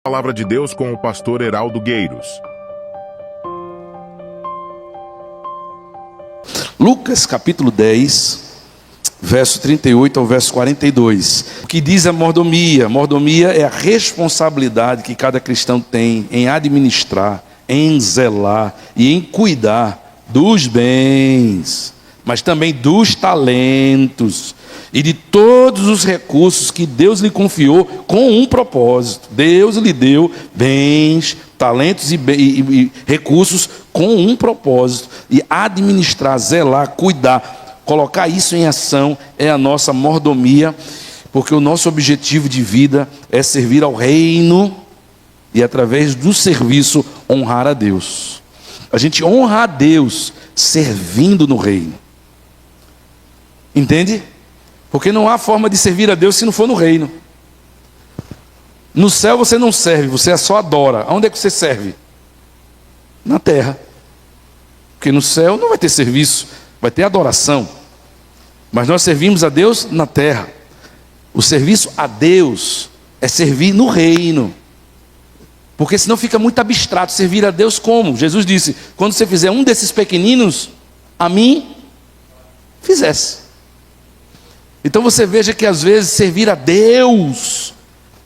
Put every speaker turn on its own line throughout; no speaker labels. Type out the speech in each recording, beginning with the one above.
Palavra de Deus com o pastor Heraldo Gueiros.
Lucas capítulo 10, verso 38 ao verso 42. O que diz a mordomia? Mordomia é a responsabilidade que cada cristão tem em administrar, em zelar e em cuidar dos bens, mas também dos talentos e de todos os recursos que Deus lhe confiou com um propósito. Deus lhe deu bens, talentos e recursos com um propósito. E administrar, zelar, cuidar, colocar isso em ação é a nossa mordomia, porque o nosso objetivo de vida é servir ao reino e, através do serviço, honrar a Deus. A gente honra a Deus servindo no reino. Entende? Porque não há forma de servir a Deus se não for no reino. No céu você não serve, você só adora. Onde é que você serve? Na terra. Porque no céu não vai ter serviço, vai ter adoração. Mas nós servimos a Deus na terra. O serviço a Deus é servir no reino. Porque senão fica muito abstrato. Servir a Deus como? Jesus disse: quando você fizer um desses pequeninos, a mim fizesse. Então você veja que às vezes servir a Deus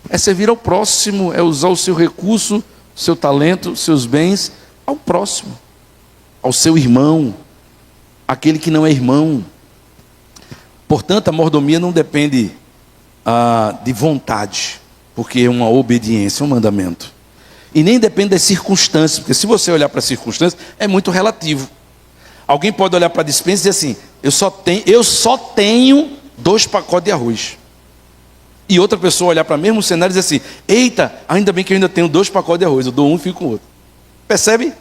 é servir ao próximo, é usar o seu recurso, seu talento, seus bens ao próximo, ao seu irmão, aquele que não é irmão. Portanto, a mordomia não depende de vontade, porque é uma obediência, é um mandamento. E nem depende das circunstâncias, porque se você olhar para as circunstâncias, é muito relativo. Alguém pode olhar para a despensa e dizer assim: eu só tenho 2 pacotes de arroz. E outra pessoa olhar para o mesmo cenário e dizer assim: eita, ainda bem que eu ainda tenho 2 pacotes de arroz, eu dou um e fico com o outro. Percebe?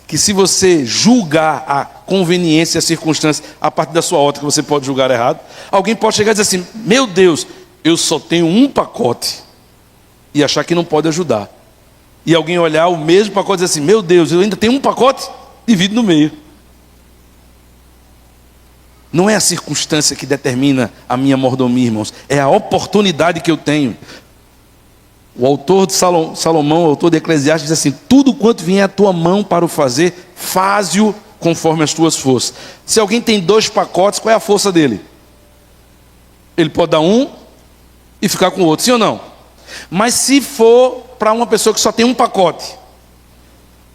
Que se você julgar a conveniência e a circunstância a partir da sua ótica, você pode julgar errado. Alguém pode chegar e dizer assim: meu Deus, eu só tenho 1 pacote, e achar que não pode ajudar. E alguém olhar o mesmo pacote e dizer assim: meu Deus, eu ainda tenho 1 pacote, divido no meio. Não é a circunstância que determina a minha mordomia, irmãos. É a oportunidade que eu tenho. O autor de Salomão, o autor de Eclesiastes, diz assim: tudo quanto vier à tua mão para o fazer, faze-o conforme as tuas forças. Se alguém tem 2 pacotes, qual é a força dele? Ele pode dar um e ficar com o outro, sim ou não? Mas se for para uma pessoa que só tem 1 pacote,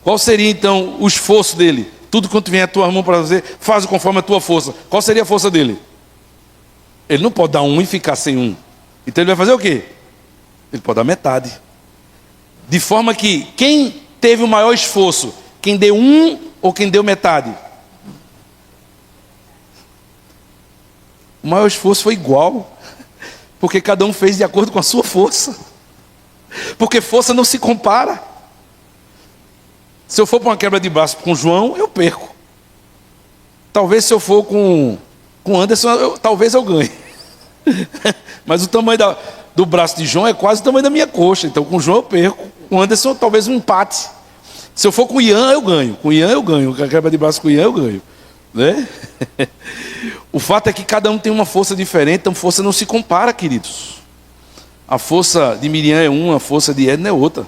qual seria então o esforço dele? Tudo quanto vem à tua mão para fazer, faz conforme a tua força. Qual seria a força dele? Ele não pode dar 1 e ficar sem 1. Então ele vai fazer o quê? Ele pode dar metade. De forma que quem teve o maior esforço? Quem deu 1 ou quem deu metade? O maior esforço foi igual. Porque cada um fez de acordo com a sua força. Porque força não se compara. Se eu for para uma quebra de braço com João, eu perco. Talvez se eu for com Anderson, talvez eu ganhe. Mas o tamanho do braço de João é quase o tamanho da minha coxa. Então com João eu perco. Com Anderson talvez um empate. Se eu for com Ian, eu ganho. Com Ian eu ganho. Com a quebra de braço com Ian eu ganho. Né? O fato é que cada um tem uma força diferente. Então força não se compara, queridos. A força de Miriam é uma, a força de Edna é outra.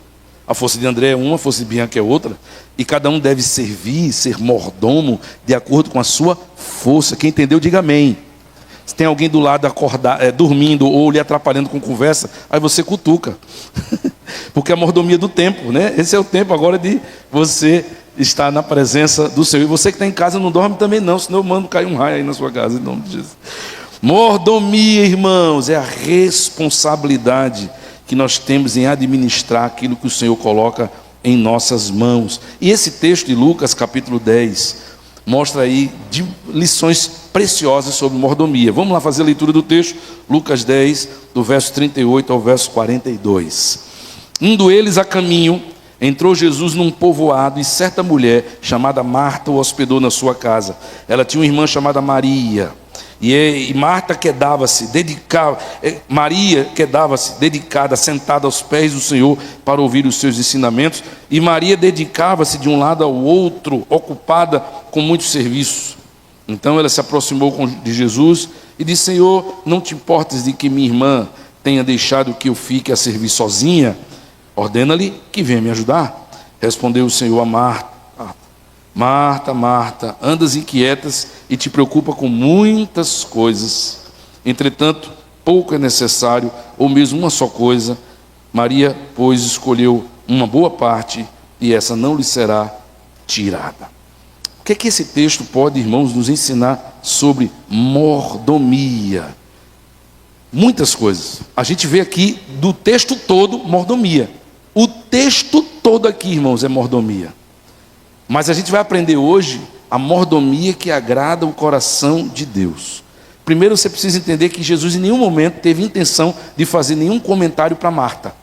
A força de André é uma, a força de Bianca é outra. E cada um deve servir, ser mordomo, de acordo com a sua força. Quem entendeu, diga amém. Se tem alguém do lado dormindo ou lhe atrapalhando com conversa, aí você cutuca. Porque a mordomia do tempo, né? Esse é o tempo agora de você estar na presença do Senhor. E você que está em casa não dorme também não, senão eu mando cair um raio aí na sua casa, em nome de Jesus. Mordomia, irmãos, é a responsabilidade que nós temos em administrar aquilo que o Senhor coloca em nossas mãos. E esse texto de Lucas capítulo 10 mostra aí lições preciosas sobre mordomia. Vamos lá fazer a leitura do texto. Lucas 10, do verso 38 ao verso 42. Indo eles a caminho, entrou Jesus num povoado, e certa mulher chamada Marta o hospedou na sua casa. Ela tinha uma irmã chamada Maria. E Marta quedava-se, Maria quedava-se dedicada, sentada aos pés do Senhor para ouvir os seus ensinamentos. E Maria dedicava-se de um lado ao outro, ocupada com muitos serviços. Então ela se aproximou de Jesus e disse: Senhor, não te importes de que minha irmã tenha deixado que eu fique a servir sozinha? ordena-lhe que venha me ajudar. Respondeu o Senhor a Marta: Marta, Marta, andas inquietas e te preocupa com muitas coisas. Entretanto, pouco é necessário, ou mesmo uma só coisa. Maria, pois, escolheu uma boa parte, e essa não lhe será tirada. O que é que esse texto pode, irmãos, nos ensinar sobre mordomia? Muitas coisas. A gente vê aqui do texto todo mordomia. O texto todo aqui, irmãos, é mordomia. Mas a gente vai aprender hoje a mordomia que agrada o coração de Deus. Primeiro você precisa entender que Jesus em nenhum momento teve intenção de fazer nenhum comentário para Marta.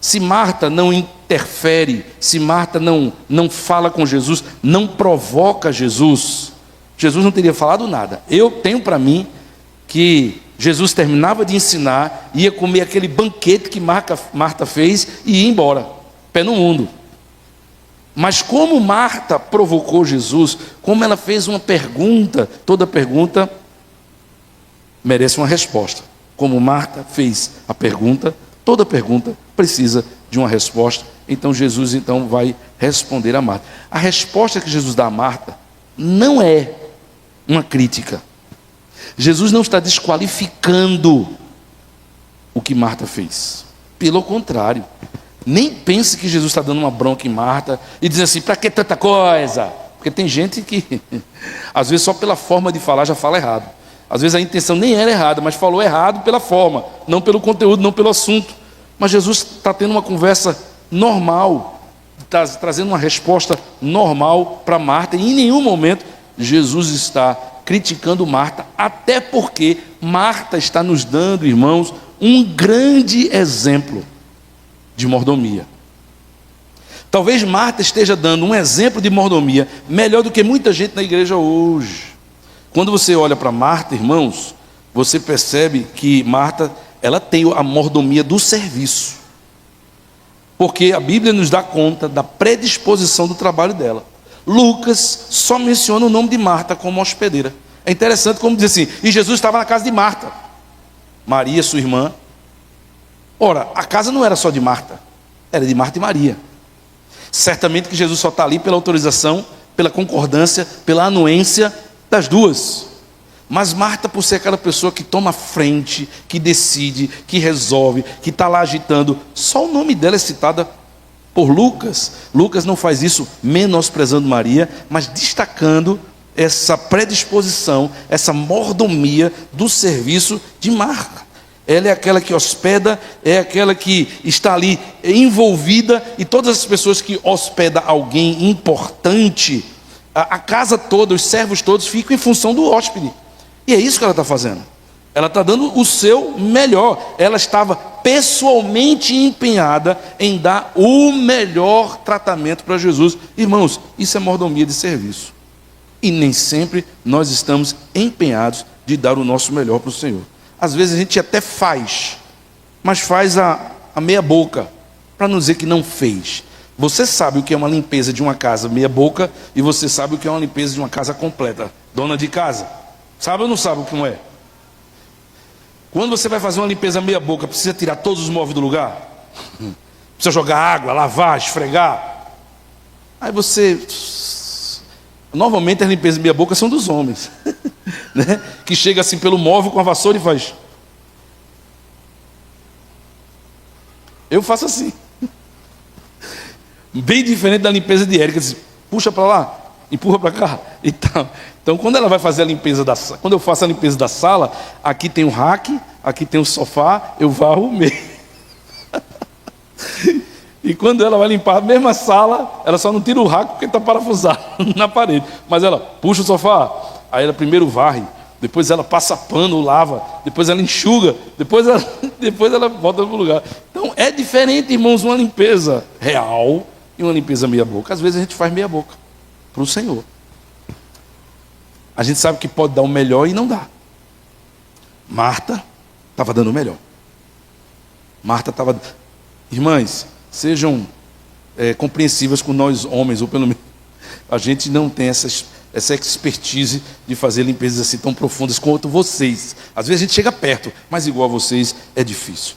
Se Marta não interfere, se Marta não fala com Jesus, não provoca Jesus, Jesus não teria falado nada. Eu tenho para mim que Jesus terminava de ensinar, ia comer aquele banquete que Marta fez e ia embora, pé no mundo. Mas como Marta provocou Jesus, como ela fez uma pergunta, toda pergunta merece uma resposta. Como Marta fez a pergunta, toda pergunta precisa de uma resposta. Então Jesus vai responder a Marta. A resposta que Jesus dá a Marta não é uma crítica. Jesus não está desqualificando o que Marta fez. Pelo contrário. Nem pense que Jesus está dando uma bronca em Marta e dizendo assim: para que tanta coisa? Porque tem gente que às vezes só pela forma de falar já fala errado. Às vezes a intenção nem era errada, mas falou errado pela forma, não pelo conteúdo, não pelo assunto. Mas Jesus está tendo uma conversa normal, está trazendo uma resposta normal para Marta, e em nenhum momento Jesus está criticando Marta, até porque Marta está nos dando, irmãos, um grande exemplo de mordomia. Talvez Marta esteja dando um exemplo de mordomia melhor do que muita gente na igreja hoje. Quando você olha para Marta, irmãos, você percebe que Marta, ela tem a mordomia do serviço, porque a Bíblia nos dá conta da predisposição do trabalho dela. Lucas só menciona o nome de Marta como hospedeira. É interessante como diz assim: e Jesus estava na casa de Marta, Maria, sua irmã. Ora, a casa não era só de Marta, era de Marta e Maria. Certamente que Jesus só está ali pela autorização, pela concordância, pela anuência das duas. Mas Marta, por ser aquela pessoa que toma frente, que decide, que resolve, que está lá agitando, só o nome dela é citado por Lucas. Lucas não faz isso menosprezando Maria, mas destacando essa predisposição, essa mordomia do serviço de Marta. Ela é aquela que hospeda, é aquela que está ali envolvida, e todas as pessoas que hospedam alguém importante, a casa toda, os servos todos ficam em função do hóspede. E é isso que ela está fazendo. Ela está dando o seu melhor. Ela estava pessoalmente empenhada em dar o melhor tratamento para Jesus. Irmãos, isso é mordomia de serviço. E nem sempre nós estamos empenhados de dar o nosso melhor para o Senhor. Às vezes a gente até faz, mas faz a meia boca, para não dizer que não fez. Você sabe o que é uma limpeza de uma casa meia boca, e você sabe o que é uma limpeza de uma casa completa. Dona de casa, sabe ou não sabe o que não é? Quando você vai fazer uma limpeza meia boca, precisa tirar todos os móveis do lugar? Precisa jogar água, lavar, esfregar? Aí você... Normalmente as limpezas meia boca são dos homens, né? Que chega assim pelo móvel com a vassoura e faz. Eu faço assim. Bem diferente da limpeza de Érica. Puxa para lá, empurra para cá e tal. Então quando ela vai fazer a limpeza da sala, quando eu faço a limpeza da sala, aqui tem o rack, aqui tem o sofá, eu varro o meio. E quando ela vai limpar a mesma sala, ela só não tira o rack porque está parafusado na parede. Mas ela puxa o sofá, aí ela primeiro varre, depois ela passa pano, lava, depois ela enxuga, depois ela volta para o lugar. Então é diferente, irmãos, uma limpeza real e uma limpeza meia boca. Às vezes a gente faz meia boca para o Senhor. A gente sabe que pode dar o melhor e não dá. Marta estava dando o melhor. Marta estava... Irmãs, sejam compreensivas com nós homens, ou pelo menos a gente não tem essa expertise de fazer limpezas assim tão profundas quanto vocês. Às vezes a gente chega perto, mas igual a vocês é difícil.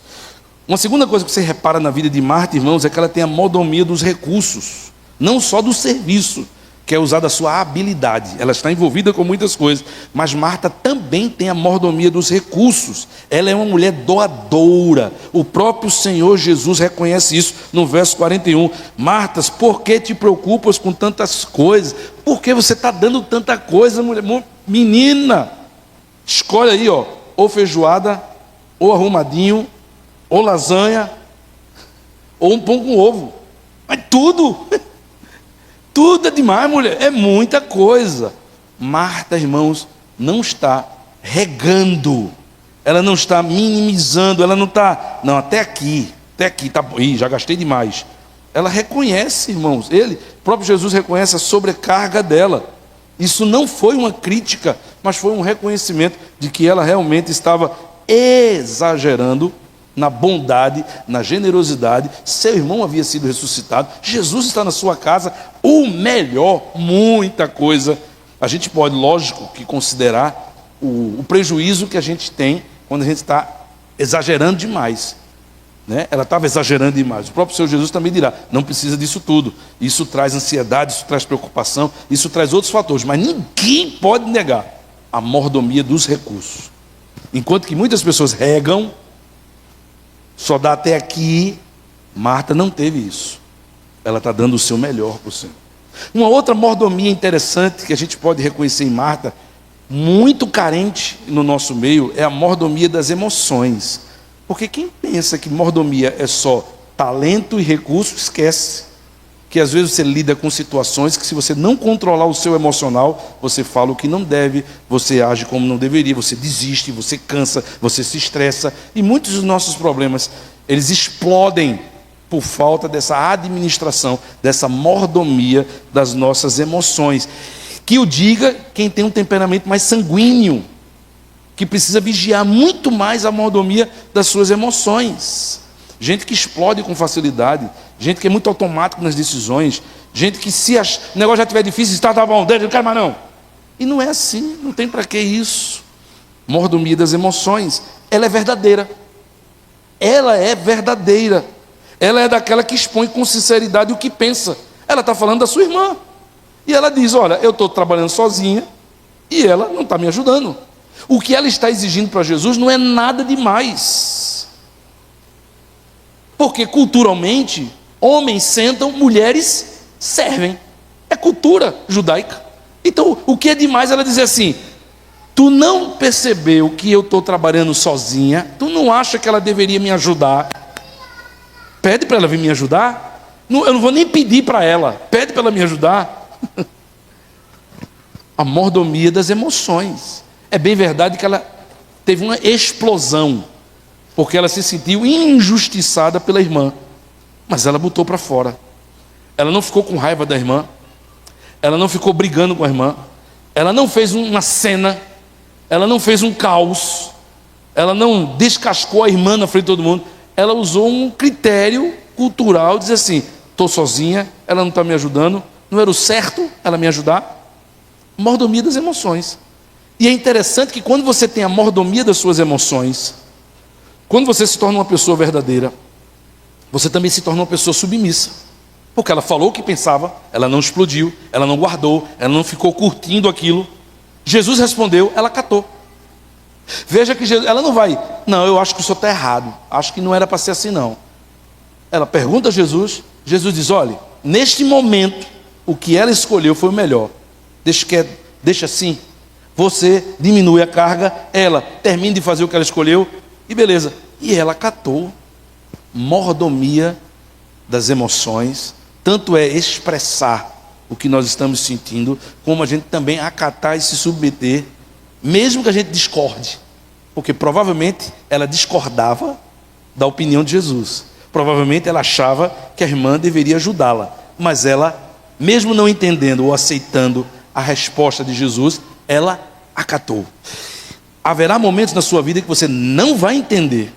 Uma segunda coisa que você repara na vida de Marta, irmãos, é que ela tem a mordomia dos recursos, não só do serviço, que é usar da sua habilidade. Ela está envolvida com muitas coisas, mas Marta também tem a mordomia dos recursos. Ela é uma mulher doadora. O próprio Senhor Jesus reconhece isso no verso 41. Martas, por que te preocupas com tantas coisas? Por que você está dando tanta coisa, mulher? Menina, escolhe aí, ó, ou feijoada, ou arrumadinho, ou lasanha, ou um pão com ovo. Mas tudo... Tudo é demais, mulher, é muita coisa. Marta, irmãos, não está regando, ela não está minimizando, ela não está, não, até aqui, tá, já gastei demais. Ela reconhece, irmãos, o próprio Jesus reconhece a sobrecarga dela. Isso não foi uma crítica, mas foi um reconhecimento de que ela realmente estava exagerando na bondade, na generosidade. Seu irmão havia sido ressuscitado, Jesus está na sua casa, o melhor, muita coisa. A gente pode, lógico, que considerar o prejuízo que a gente tem quando a gente está exagerando demais, né? Ela estava exagerando demais. O próprio Senhor Jesus também dirá, não precisa disso tudo. Isso traz ansiedade, isso traz preocupação, isso traz outros fatores, mas ninguém pode negar a mordomia dos recursos. Enquanto que muitas pessoas regam, só dá até aqui, Marta não teve isso. Ela está dando o seu melhor para o Senhor. Uma outra mordomia interessante que a gente pode reconhecer em Marta, muito carente no nosso meio, é a mordomia das emoções. Porque quem pensa que mordomia é só talento e recurso, esquece. Que às vezes você lida com situações que, se você não controlar o seu emocional, você fala o que não deve, você age como não deveria, você desiste, você cansa, você se estressa. E muitos dos nossos problemas, eles explodem por falta dessa administração, dessa mordomia das nossas emoções. Que o diga quem tem um temperamento mais sanguíneo, que precisa vigiar muito mais a mordomia das suas emoções. Gente que explode com facilidade, gente que é muito automático nas decisões, gente que, se o negócio já estiver difícil, tá bom, não quero mais não. E não é assim, não tem para que isso. Mordomia das emoções, ela é verdadeira. Ela é verdadeira. Ela é daquela que expõe com sinceridade o que pensa. Ela está falando da sua irmã. E ela diz, olha, eu estou trabalhando sozinha e ela não está me ajudando. O que ela está exigindo para Jesus não é nada demais. Porque culturalmente, homens sentam, mulheres servem. É cultura judaica. Então, o que é demais ela dizer assim, tu não percebeu que eu estou trabalhando sozinha, tu não acha que ela deveria me ajudar? Pede para ela vir me ajudar. Eu não vou nem pedir para ela, pede para ela me ajudar. A mordomia das emoções. É bem verdade que ela teve uma explosão, porque ela se sentiu injustiçada pela irmã, mas ela botou para fora. Ela não ficou com raiva da irmã, ela não ficou brigando com a irmã, ela não fez uma cena, ela não fez um caos, ela não descascou a irmã na frente de todo mundo. Ela usou um critério cultural, dizer assim, estou sozinha, ela não está me ajudando, não era o certo ela me ajudar. Mordomia das emoções. E é interessante que quando você tem a mordomia das suas emoções, quando você se torna uma pessoa verdadeira, você também se torna uma pessoa submissa. Porque ela falou o que pensava, ela não explodiu, ela não guardou, ela não ficou curtindo aquilo. Jesus respondeu, ela catou. Veja que Jesus, ela não vai, não, eu acho que o senhor está errado, acho que não era para ser assim não. Ela pergunta a Jesus, Jesus diz, olha, neste momento, o que ela escolheu foi o melhor. Deixa assim, você diminui a carga, ela termina de fazer o que ela escolheu, e beleza. E ela catou. Mordomia das emoções, tanto é expressar o que nós estamos sentindo, como a gente também acatar e se submeter, mesmo que a gente discorde, porque provavelmente ela discordava da opinião de Jesus, provavelmente ela achava que a irmã deveria ajudá-la, mas ela, mesmo não entendendo ou aceitando a resposta de Jesus, ela acatou. Haverá momentos na sua vida que você não vai entender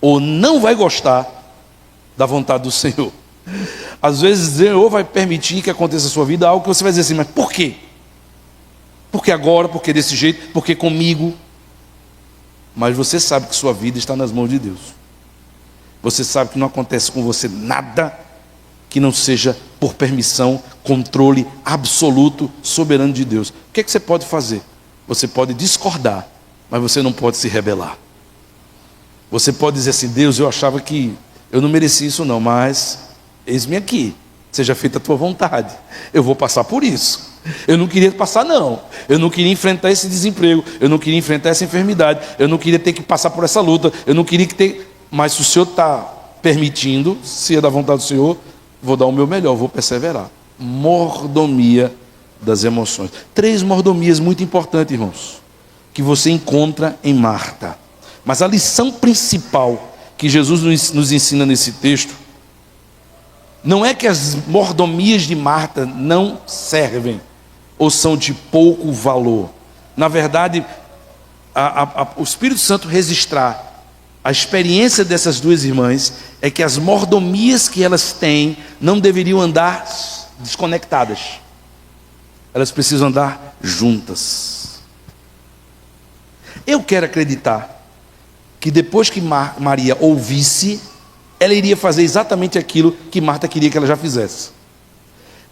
ou não vai gostar da vontade do Senhor. Às vezes o Senhor vai permitir que aconteça na sua vida algo que você vai dizer assim, mas por quê? Porque agora, porque desse jeito, porque comigo. Mas você sabe que sua vida está nas mãos de Deus. você sabe que não acontece com você nada que não seja por permissão, controle absoluto, soberano de Deus. O que é que você pode fazer? Você pode discordar, mas você não pode se rebelar. Você pode dizer assim: Deus, eu achava que eu não merecia isso não, mas eis-me aqui, seja feita a tua vontade. Eu vou passar por isso. Eu não queria passar não. Eu não queria enfrentar esse desemprego. Eu não queria enfrentar essa enfermidade. Eu não queria ter que passar por essa luta. Eu não queria que ter... Mas se o Senhor está permitindo, se é da vontade do Senhor, vou dar o meu melhor, vou perseverar. Mordomia das emoções. 3 mordomias muito importantes, irmãos, que você encontra em Marta. Mas a lição principal que Jesus nos ensina nesse texto não é que as mordomias de Marta não servem ou são de pouco valor. Na verdade, o Espírito Santo registrar a experiência dessas 2 irmãs é que as mordomias que elas têm não deveriam andar desconectadas. Elas precisam andar juntas. Eu quero acreditar que depois que Maria ouvisse, ela iria fazer exatamente aquilo que Marta queria que ela já fizesse.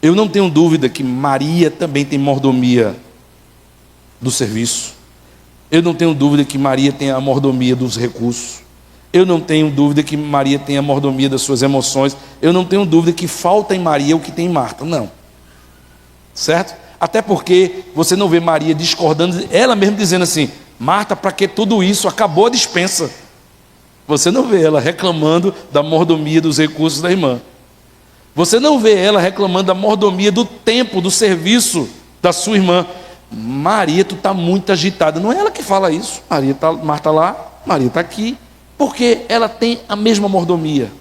Eu não tenho dúvida que Maria também tem mordomia do serviço. Eu não tenho dúvida que Maria tem a mordomia dos recursos. Eu não tenho dúvida que Maria tem a mordomia das suas emoções. Eu não tenho dúvida que falta em Maria o que tem em Marta. Não. Certo? Até porque você não vê Maria discordando, ela mesma dizendo assim: Marta, para que tudo isso? Acabou a dispensa. Você não vê ela reclamando da mordomia dos recursos da irmã. Você não vê ela reclamando da mordomia do tempo, do serviço da sua irmã. Maria, tu está muito agitada. Não é ela que fala isso. Marta lá, Maria está aqui. Porque ela tem a mesma mordomia.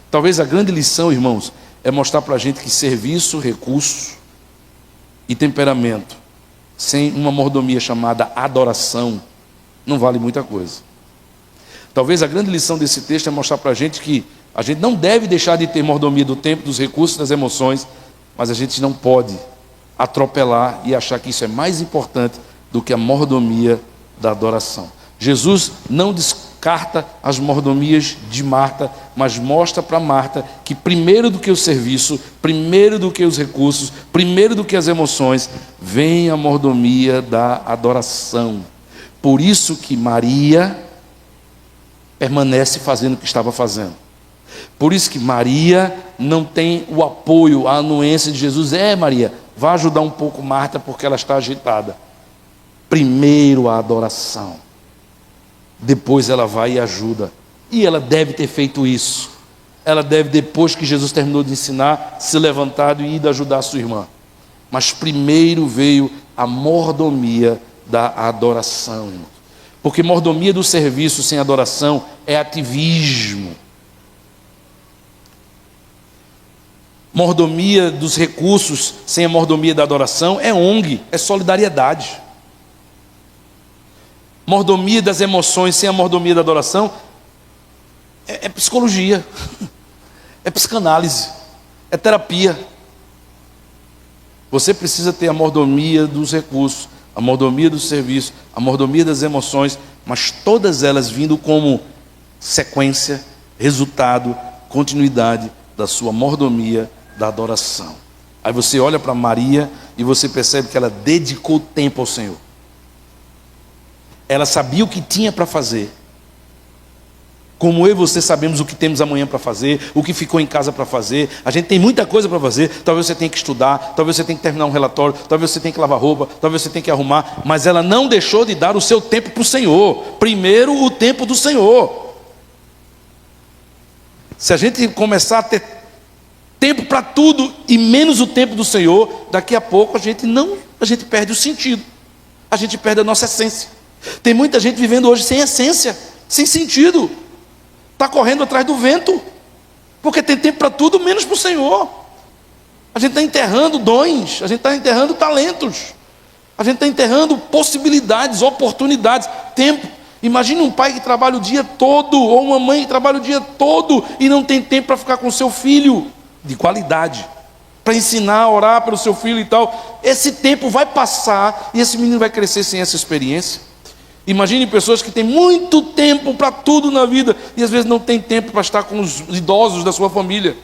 Talvez a grande lição, irmãos, é mostrar para a gente que serviço, recurso e temperamento, sem uma mordomia chamada adoração, não vale muita coisa. Talvez a grande lição desse texto é mostrar para a gente que a gente não deve deixar de ter mordomia do tempo, dos recursos, das emoções, mas a gente não pode atropelar e achar que isso é mais importante do que a mordomia da adoração. Jesus não descarta as mordomias de Marta, mas mostra para Marta que primeiro do que o serviço, primeiro do que os recursos, primeiro do que as emoções, vem a mordomia da adoração. Por isso que Maria permanece fazendo o que estava fazendo. Por isso que Maria não tem o apoio, a anuência de Jesus. Maria, vá ajudar um pouco Marta porque ela está agitada. Primeiro a adoração. Depois ela vai e ajuda. E ela deve ter feito isso. Ela deve, depois que Jesus terminou de ensinar, se levantado e ido ajudar a sua irmã. Mas primeiro veio a mordomia da adoração, irmão. Porque mordomia do serviço sem adoração é ativismo. Mordomia dos recursos sem a mordomia da adoração é ONG, é solidariedade. Mordomia das emoções sem a mordomia da adoração é psicologia, é psicanálise, é terapia. Você precisa ter a mordomia dos recursos, a mordomia do serviço, a mordomia das emoções, mas todas elas vindo como sequência, resultado, continuidade da sua mordomia da adoração. Aí você olha para Maria e você percebe que ela dedicou tempo ao Senhor. Ela sabia o que tinha para fazer. Como eu e você sabemos o que temos amanhã para fazer, o que ficou em casa para fazer. A gente tem muita coisa para fazer. Talvez você tenha que estudar, talvez você tenha que terminar um relatório, talvez você tenha que lavar roupa, talvez você tenha que arrumar. Mas ela não deixou de dar o seu tempo para o Senhor. Primeiro o tempo do Senhor. Se a gente começar a ter tempo para tudo e menos o tempo do Senhor, daqui a pouco a gente perde o sentido. A gente perde a nossa essência. Tem muita gente vivendo hoje sem essência, sem sentido. Está correndo atrás do vento, porque tem tempo para tudo, menos para o Senhor. A gente está enterrando dons, a gente está enterrando talentos, a gente está enterrando possibilidades, oportunidades, tempo. Imagine um pai que trabalha o dia todo, ou uma mãe que trabalha o dia todo e não tem tempo para ficar com o seu filho de qualidade, para ensinar a orar pelo seu filho e tal. Esse tempo vai passar e esse menino vai crescer sem essa experiência. Imagine pessoas que têm muito tempo para tudo na vida e às vezes não tem tempo para estar com os idosos da sua família,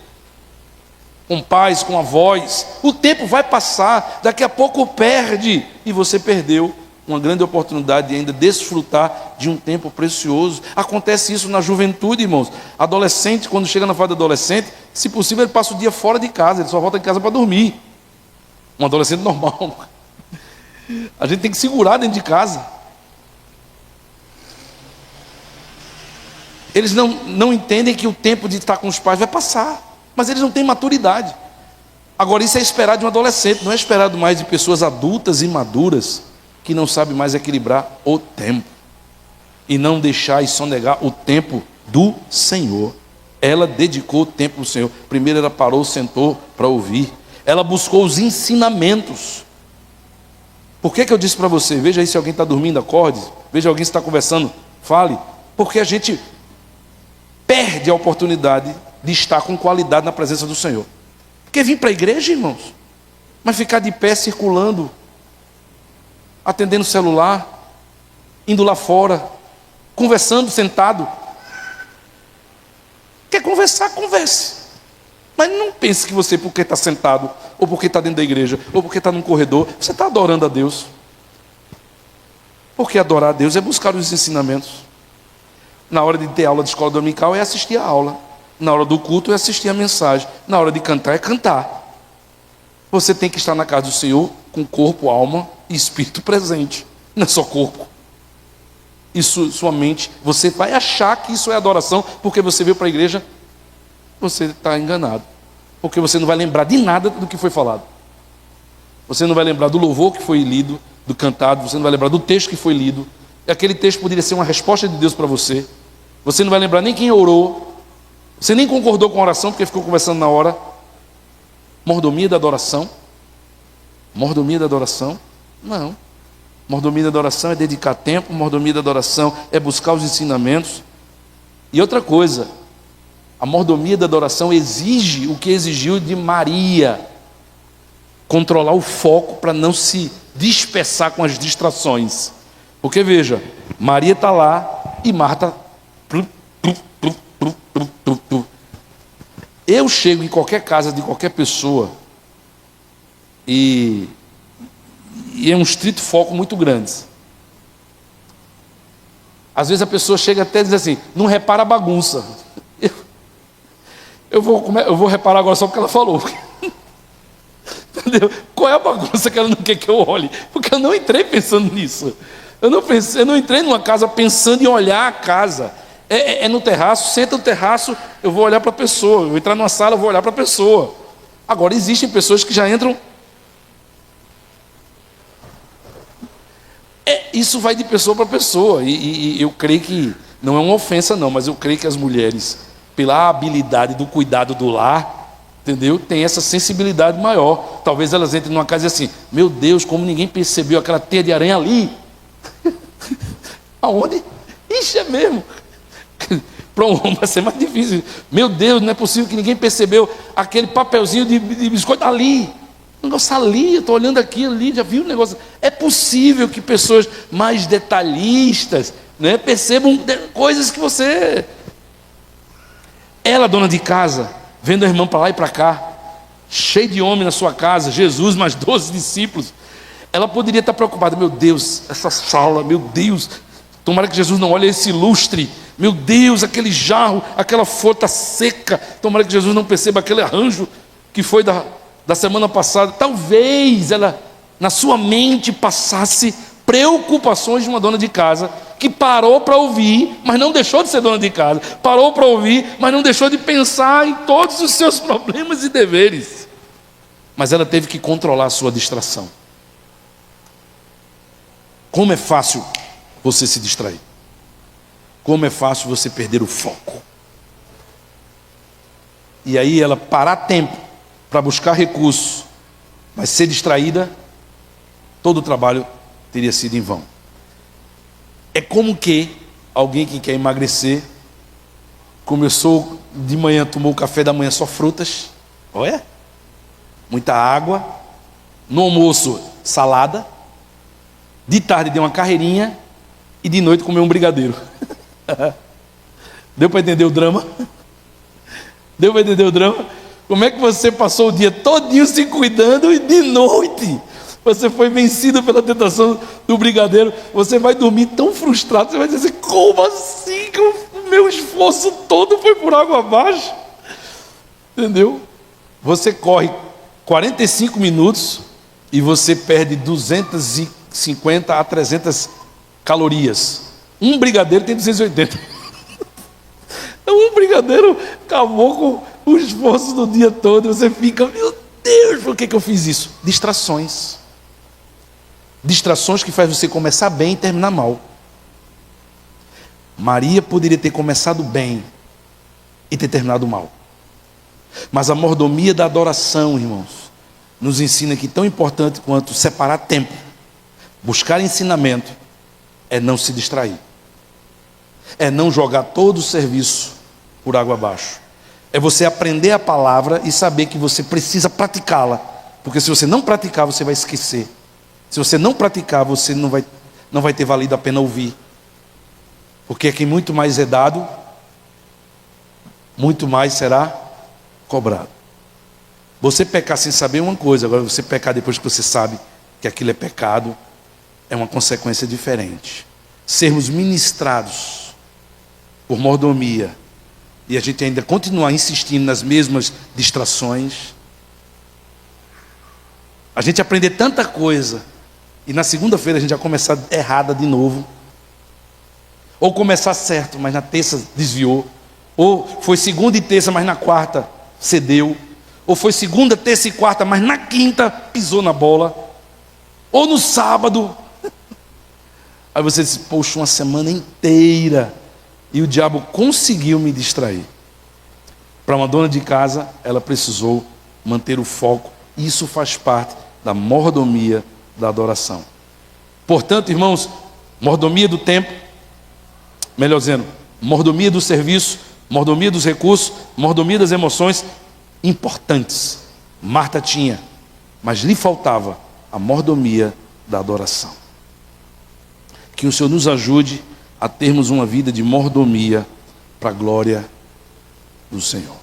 com pais, com avós. O tempo vai passar, daqui a pouco perde, e você perdeu uma grande oportunidade de ainda desfrutar de um tempo precioso. Acontece isso na juventude, irmãos. Adolescente, quando chega na fase de adolescente, se possível ele passa o dia fora de casa, ele só volta em casa para dormir. Um adolescente normal. A gente tem que segurar dentro de casa. Eles não entendem que o tempo de estar com os pais vai passar, mas eles não têm maturidade. Agora, isso é esperado de um adolescente, não é esperado mais de pessoas adultas e maduras que não sabem mais equilibrar o tempo e não deixar e sonegar o tempo do Senhor. Ela dedicou o tempo ao Senhor. Primeiro ela parou, sentou para ouvir. Ela buscou os ensinamentos. Por que eu disse para você? Veja aí se alguém está dormindo, acorde. Veja alguém se está conversando, fale. Porque a gente perde a oportunidade de estar com qualidade na presença do Senhor. Porque vir para a igreja, irmãos, mas ficar de pé circulando, atendendo o celular, indo lá fora, conversando sentado. Quer conversar, converse. Mas não pense que você, porque está sentado, ou porque está dentro da igreja, ou porque está num corredor, você está adorando a Deus. Porque adorar a Deus é buscar os ensinamentos. Na hora de ter aula de escola dominical é assistir a aula. Na hora do culto é assistir a mensagem. Na hora de cantar é cantar. Você tem que estar na casa do Senhor com corpo, alma e espírito presente. Não é só corpo. Isso, sua mente, você vai achar que isso é adoração porque você veio para a igreja. Você está enganado. Porque você não vai lembrar de nada do que foi falado. Você não vai lembrar do louvor que foi lido, do cantado. Você não vai lembrar do texto que foi lido. Aquele texto poderia ser uma resposta de Deus para você. Você não vai lembrar nem quem orou. Você nem concordou com a oração porque ficou conversando na hora. Mordomia da adoração. Mordomia da adoração? Não. Mordomia da adoração é dedicar tempo. Mordomia da adoração é buscar os ensinamentos. E outra coisa, a mordomia da adoração exige o que exigiu de Maria: controlar o foco para não se dispersar com as distrações. Porque veja, Maria está lá e Marta. Eu chego em qualquer casa de qualquer pessoa e é um estrito foco muito grande. Às vezes a pessoa chega até a dizer assim: não repara a bagunça. Eu vou reparar agora só porque ela falou. Entendeu? Qual é a bagunça que ela não quer que eu olhe? Porque eu não entrei pensando nisso. Eu não entrei numa casa pensando em olhar a casa. É no terraço, senta no terraço, eu vou olhar para a pessoa. Eu vou entrar numa sala, eu vou olhar para a pessoa. Agora, existem pessoas que já entram. Isso vai de pessoa para pessoa. E eu creio que, não é uma ofensa não, mas eu creio que as mulheres, pela habilidade do cuidado do lar, entendeu? Tem essa sensibilidade maior. Talvez elas entrem numa casa e assim: meu Deus, como ninguém percebeu aquela teia de aranha ali. Aonde? Ixi, é mesmo. Para um homem vai ser mais difícil. Meu Deus, não é possível que ninguém percebeu aquele papelzinho de biscoito ali. O negócio ali, eu estou olhando aqui, ali, já viu o negócio. É possível que pessoas mais detalhistas, né, percebam coisas que você... Ela, dona de casa, vendo a irmã para lá e para cá, cheio de homem na sua casa, Jesus mais 12 discípulos, ela poderia estar preocupada: meu Deus, essa sala, meu Deus, tomara que Jesus não olhe esse lustre, meu Deus, aquele jarro, aquela folha está seca, tomara que Jesus não perceba aquele arranjo que foi da semana passada. Talvez ela, na sua mente, passasse preocupações de uma dona de casa que parou para ouvir, mas não deixou de ser dona de casa, parou para ouvir, mas não deixou de pensar em todos os seus problemas e deveres, mas ela teve que controlar a sua distração. Como é fácil você se distrair, como é fácil você perder o foco. E aí ela parar tempo para buscar recursos, mas ser distraída, todo o trabalho teria sido em vão. É como que alguém que quer emagrecer começou de manhã, tomou o café da manhã só frutas, olha, muita água, no almoço salada, de tarde deu uma carreirinha, e de noite comer um brigadeiro. Deu para entender o drama? Deu para entender o drama? Como é que você passou o dia todinho se cuidando e de noite você foi vencido pela tentação do brigadeiro? Você vai dormir tão frustrado, você vai dizer, como assim que o meu esforço todo foi por água abaixo? Entendeu? Você corre 45 minutos e você perde 250 a 300 calorias. Um brigadeiro tem 280. Então um brigadeiro acabou com o esforço do dia todo. Você fica, meu Deus, por que eu fiz isso? Distrações. Distrações que faz você começar bem e terminar mal. Maria poderia ter começado bem e ter terminado mal. Mas a mordomia da adoração, irmãos, nos ensina que tão importante quanto separar tempo, buscar ensinamento, é não se distrair. É não jogar todo o serviço por água abaixo. É você aprender a palavra e saber que você precisa praticá-la. Porque se você não praticar, você vai esquecer. Se você não praticar, você não vai ter valido a pena ouvir. Porque quem muito mais é dado, muito mais será cobrado. Você pecar sem saber uma coisa, agora você pecar depois que você sabe que aquilo é pecado, é uma consequência diferente. Sermos ministrados por mordomia e a gente ainda continuar insistindo nas mesmas distrações, a gente aprender tanta coisa e na segunda-feira a gente já começar errada de novo, ou começar certo, mas na terça desviou, ou foi segunda e terça, mas na quarta cedeu, ou foi segunda, terça e quarta, mas na quinta pisou na bola, ou no sábado. Aí você diz, poxa, uma semana inteira e o diabo conseguiu me distrair. Para uma dona de casa, ela precisou manter o foco. Isso faz parte da mordomia da adoração. Portanto, irmãos, mordomia do tempo, melhor dizendo, mordomia do serviço, mordomia dos recursos, mordomia das emoções, importantes. Marta tinha, mas lhe faltava a mordomia da adoração. Que o Senhor nos ajude a termos uma vida de mordomia para a glória do Senhor.